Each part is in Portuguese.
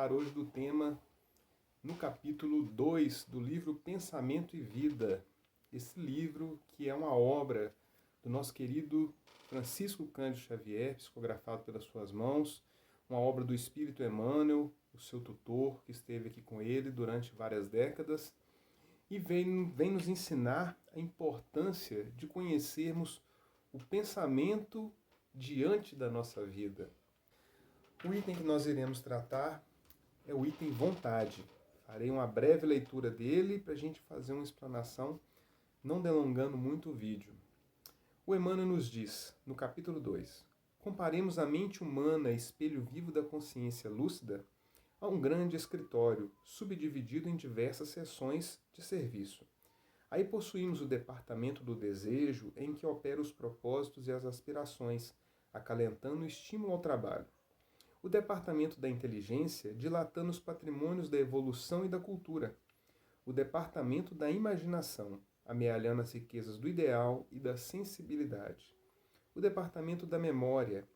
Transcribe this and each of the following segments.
tratar hoje do tema no capítulo 2 do livro Pensamento e Vida. Esse livro que é uma obra do nosso querido Francisco Cândido Xavier, psicografado pelas suas mãos, uma obra do Espírito Emmanuel, o seu tutor, que esteve aqui com ele durante várias décadas, e vem nos ensinar a importância de conhecermos o pensamento diante da nossa vida. O item que nós iremos tratar é o item vontade. Farei uma breve leitura dele para a gente fazer uma explanação, não delongando muito o vídeo. O Emmanuel nos diz, no capítulo 2, comparemos a mente humana, espelho vivo da consciência lúcida, a um grande escritório, subdividido em diversas seções de serviço. Aí possuímos o departamento do desejo, em que opera os propósitos e as aspirações, acalentando o estímulo ao trabalho. O departamento da inteligência, dilatando os patrimônios da evolução e da cultura. O departamento da imaginação, amealhando as riquezas do ideal e da sensibilidade. O departamento da memória,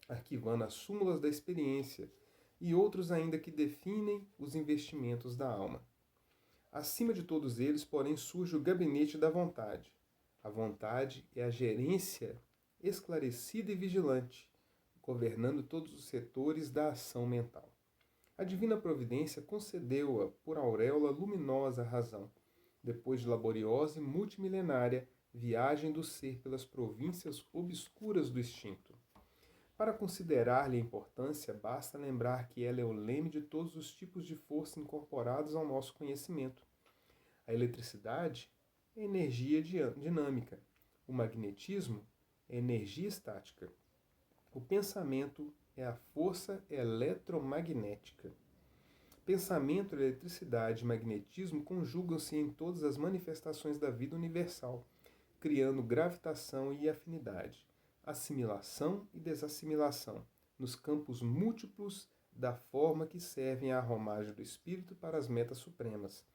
arquivando as súmulas da experiência, e outros ainda que definem os investimentos da alma. Acima de todos eles, porém, surge o gabinete da vontade. A vontade é a gerência esclarecida e vigilante, governando todos os setores da ação mental. A divina providência concedeu-a por auréola luminosa à razão, depois de laboriosa e multimilenária viagem do ser pelas províncias obscuras do instinto. Para considerar-lhe a importância, basta lembrar que ela é o leme de todos os tipos de força incorporados ao nosso conhecimento. A eletricidade é energia dinâmica, o magnetismo é energia estática. O pensamento é a força eletromagnética. Pensamento, eletricidade e magnetismo conjugam-se em todas as manifestações da vida universal, criando gravitação e afinidade, assimilação e desassimilação, nos campos múltiplos da forma que servem à romagem do espírito para as metas supremas,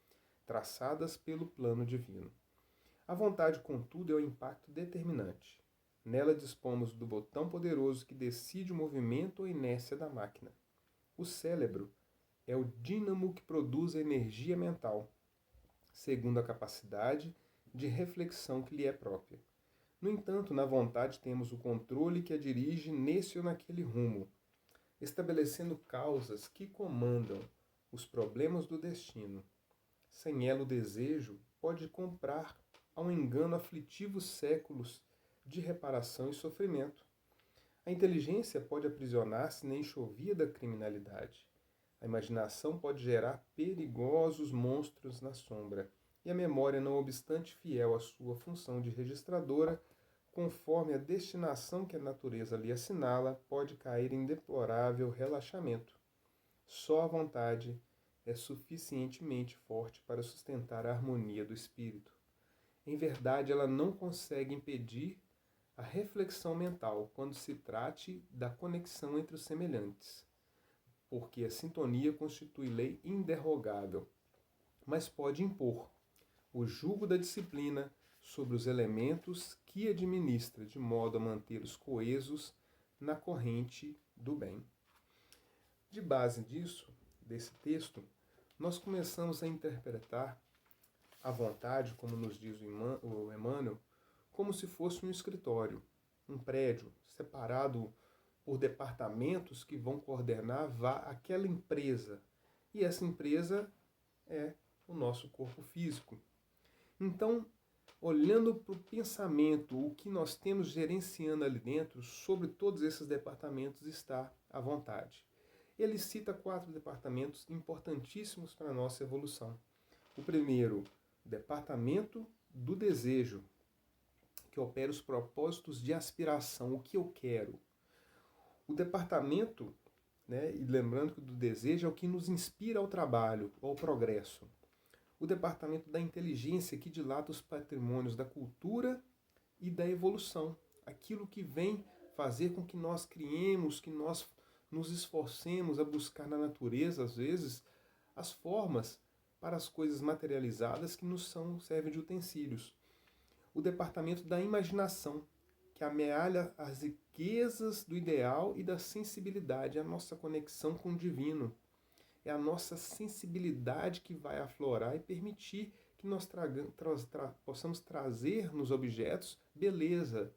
traçadas pelo plano divino. A vontade, contudo, é o impacto determinante. Nela dispomos do botão poderoso que decide o movimento ou inércia da máquina. O cérebro é o dínamo que produz a energia mental, segundo a capacidade de reflexão que lhe é própria. No entanto, na vontade temos o controle que a dirige nesse ou naquele rumo, estabelecendo causas que comandam os problemas do destino. Sem ela, o desejo pode comprar ao engano aflitivos séculos de reparação e sofrimento. A inteligência pode aprisionar-se na enxovia da criminalidade. A imaginação pode gerar perigosos monstros na sombra. E a memória, não obstante fiel à sua função de registradora, conforme a destinação que a natureza lhe assinala, pode cair em deplorável relaxamento. Só a vontade é suficientemente forte para sustentar a harmonia do espírito. Em verdade, ela não consegue impedir a reflexão mental quando se trate da conexão entre os semelhantes, porque a sintonia constitui lei inderrogável, mas pode impor o jugo da disciplina sobre os elementos que administra, de modo a mantê-los coesos na corrente do bem. De base desse texto, nós começamos a interpretar a vontade, como nos diz o Emmanuel, como se fosse um escritório, um prédio separado por departamentos que vão coordenar aquela empresa. E essa empresa é o nosso corpo físico. Então, olhando para o pensamento, o que nós temos gerenciando ali dentro, sobre todos esses departamentos está a vontade. Ele cita 4 departamentos importantíssimos para a nossa evolução. O primeiro, departamento do desejo, que opera os propósitos de aspiração, o que eu quero. O departamento, e lembrando que o do desejo é o que nos inspira ao trabalho, ao progresso. O departamento da inteligência, que dilata os patrimônios da cultura e da evolução. Aquilo que vem fazer com que nós criemos, que nós nos esforcemos a buscar na natureza, às vezes, as formas para as coisas materializadas que nos servem de utensílios. O departamento da imaginação, que amealha as riquezas do ideal e da sensibilidade, a nossa conexão com o divino. É a nossa sensibilidade que vai aflorar e permitir que nós possamos trazer nos objetos beleza.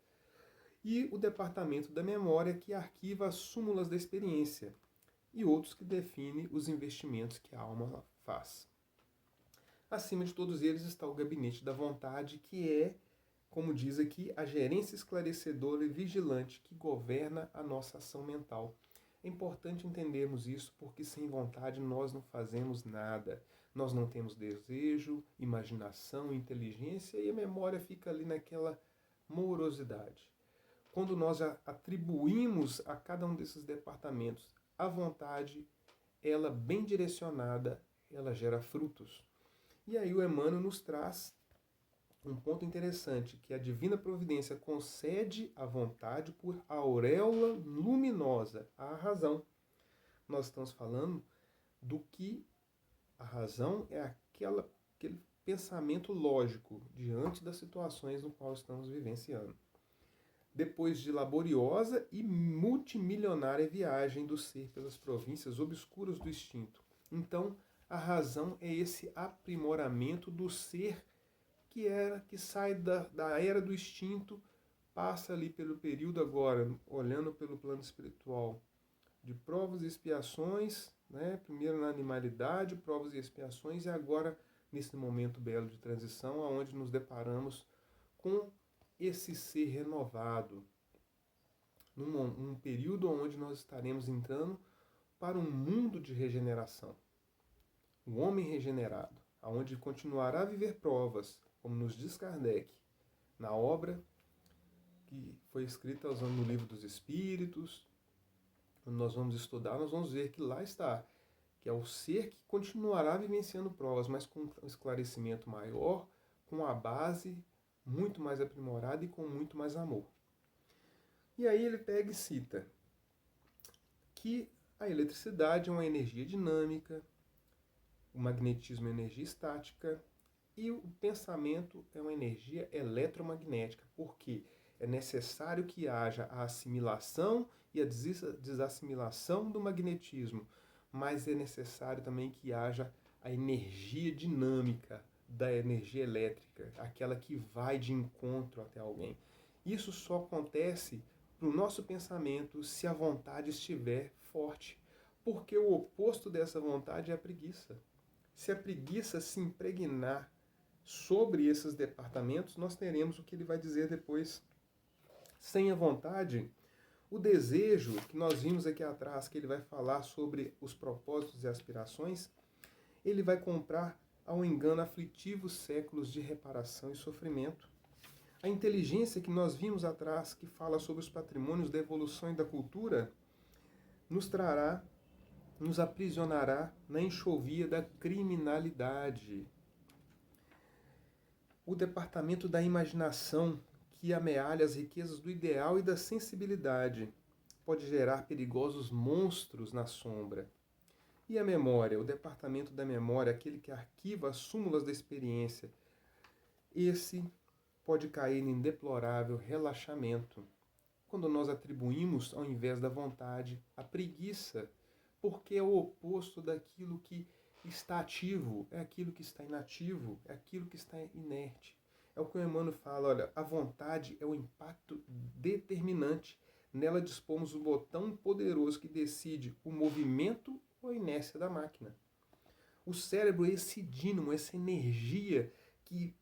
E o departamento da memória, que arquiva as súmulas da experiência, e outros que define os investimentos que a alma faz. Acima de todos eles está o gabinete da vontade, que é, como diz aqui, a gerência esclarecedora e vigilante que governa a nossa ação mental. É importante entendermos isso, porque sem vontade nós não fazemos nada. Nós não temos desejo, imaginação, inteligência, e a memória fica ali naquela morosidade. Quando nós atribuímos a cada um desses departamentos a vontade, ela bem direcionada, ela gera frutos. E aí o Emmanuel nos traz um ponto interessante, que a divina providência concede a vontade por auréola luminosa à razão. Nós estamos falando do que a razão é aquele pensamento lógico diante das situações no qual estamos vivenciando. Depois de laboriosa e multimilionária viagem do ser pelas províncias obscuras do instinto. Então, a razão é esse aprimoramento do ser que sai da era do instinto, passa ali pelo período agora, olhando pelo plano espiritual, de provas e expiações, né? Primeiro na animalidade, provas e expiações, e agora nesse momento belo de transição, onde nos deparamos com esse ser renovado, num período onde nós estaremos entrando para um mundo de regeneração. O homem regenerado, onde continuará a viver provas, como nos diz Kardec, na obra que foi escrita usando o Livro dos Espíritos. Quando nós vamos estudar, nós vamos ver que lá está, que é o ser que continuará vivenciando provas, mas com um esclarecimento maior, com a base muito mais aprimorada e com muito mais amor. E aí ele pega e cita que a eletricidade é uma energia dinâmica, o magnetismo é energia estática e o pensamento é uma energia eletromagnética, porque é necessário que haja a assimilação e a desassimilação do magnetismo, mas é necessário também que haja a energia dinâmica da energia elétrica, aquela que vai de encontro até alguém. Isso só acontece para o nosso pensamento se a vontade estiver forte, porque o oposto dessa vontade é a preguiça. Se a preguiça se impregnar sobre esses departamentos, nós teremos o que ele vai dizer depois. Sem a vontade, o desejo, que nós vimos aqui atrás, que ele vai falar sobre os propósitos e aspirações, ele vai comprar ao engano aflitivos séculos de reparação e sofrimento. A inteligência que nós vimos atrás, que fala sobre os patrimônios da evolução e da cultura, nos aprisionará na enxovia da criminalidade. O departamento da imaginação, que amealha as riquezas do ideal e da sensibilidade, pode gerar perigosos monstros na sombra. E a memória, o departamento da memória, aquele que arquiva as súmulas da experiência, esse pode cair em deplorável relaxamento, quando nós atribuímos, ao invés da vontade, a preguiça, porque é o oposto daquilo que está ativo, é aquilo que está inativo, é aquilo que está inerte. É o que o Emmanuel fala, olha, a vontade é o impacto determinante. Nela dispomos o botão poderoso que decide o movimento ou a inércia da máquina. O cérebro é esse dínamo, essa energia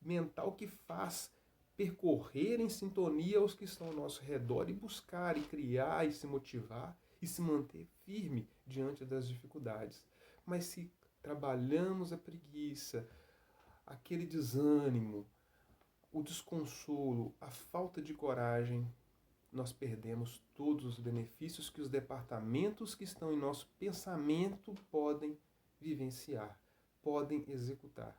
mental que faz percorrer em sintonia aos que estão ao nosso redor e buscar, e criar, e se motivar, e se manter firme diante das dificuldades. Mas se trabalhamos a preguiça, aquele desânimo, o desconsolo, a falta de coragem, nós perdemos todos os benefícios que os departamentos que estão em nosso pensamento podem vivenciar, podem executar.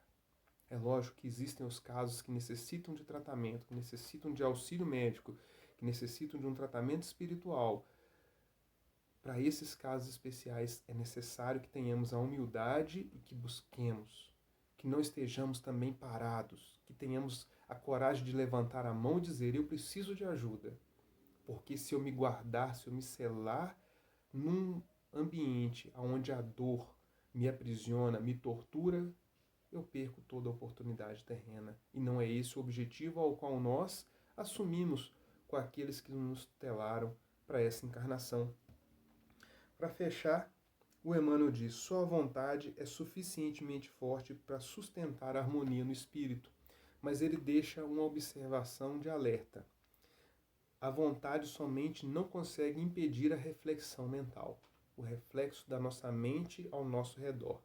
É lógico que existem os casos que necessitam de tratamento, que necessitam de auxílio médico, que necessitam de um tratamento espiritual. Para esses casos especiais é necessário que tenhamos a humildade e que busquemos, que não estejamos também parados, que tenhamos a coragem de levantar a mão e dizer, eu preciso de ajuda. Porque se eu me guardar, se eu me selar num ambiente onde a dor me aprisiona, me tortura, eu perco toda a oportunidade terrena. E não é esse o objetivo ao qual nós assumimos com aqueles que nos tutelaram para essa encarnação. Para fechar, o Emmanuel diz: só a vontade é suficientemente forte para sustentar a harmonia no espírito, mas ele deixa uma observação de alerta. A vontade somente não consegue impedir a reflexão mental, o reflexo da nossa mente ao nosso redor.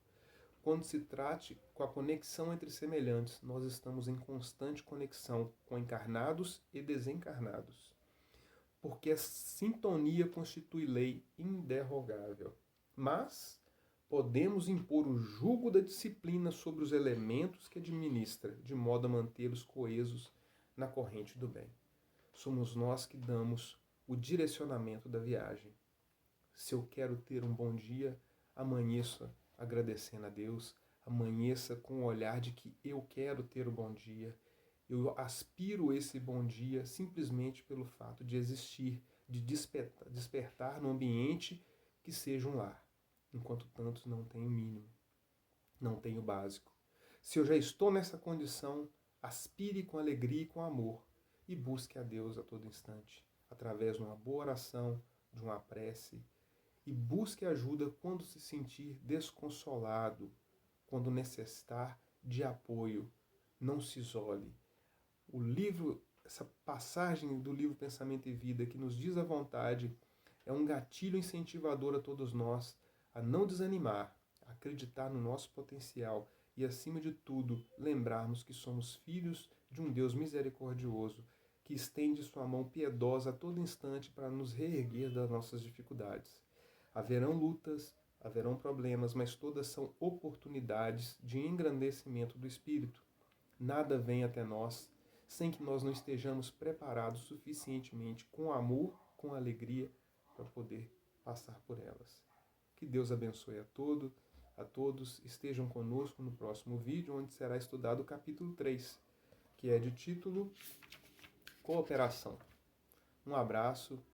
Quando se trate com a conexão entre semelhantes, nós estamos em constante conexão com encarnados e desencarnados, porque a sintonia constitui lei inderrogável. Mas podemos impor o jugo da disciplina sobre os elementos que administra, de modo a mantê-los coesos na corrente do bem. Somos nós que damos o direcionamento da viagem. Se eu quero ter um bom dia, amanheça agradecendo a Deus, amanheça com o olhar de que eu quero ter um bom dia, eu aspiro esse bom dia simplesmente pelo fato de existir, de despertar num ambiente que seja um lar, enquanto tantos não têm o mínimo, não têm o básico. Se eu já estou nessa condição, aspire com alegria e com amor e busque a Deus a todo instante, através de uma boa oração, de uma prece, e busque ajuda quando se sentir desconsolado, quando necessitar de apoio. Não se isole. O livro, essa passagem do livro Pensamento e Vida, que nos diz a vontade, é um gatilho incentivador a todos nós a não desanimar, a acreditar no nosso potencial e, acima de tudo, lembrarmos que somos filhos de um Deus misericordioso que estende sua mão piedosa a todo instante para nos reerguer das nossas dificuldades. Haverão lutas, haverão problemas, mas todas são oportunidades de engrandecimento do espírito. Nada vem até nós sem que nós não estejamos preparados suficientemente com amor, com alegria, para poder passar por elas. Que Deus abençoe a todos. Estejam conosco no próximo vídeo, onde será estudado o capítulo 3, que é de título Cooperação. Um abraço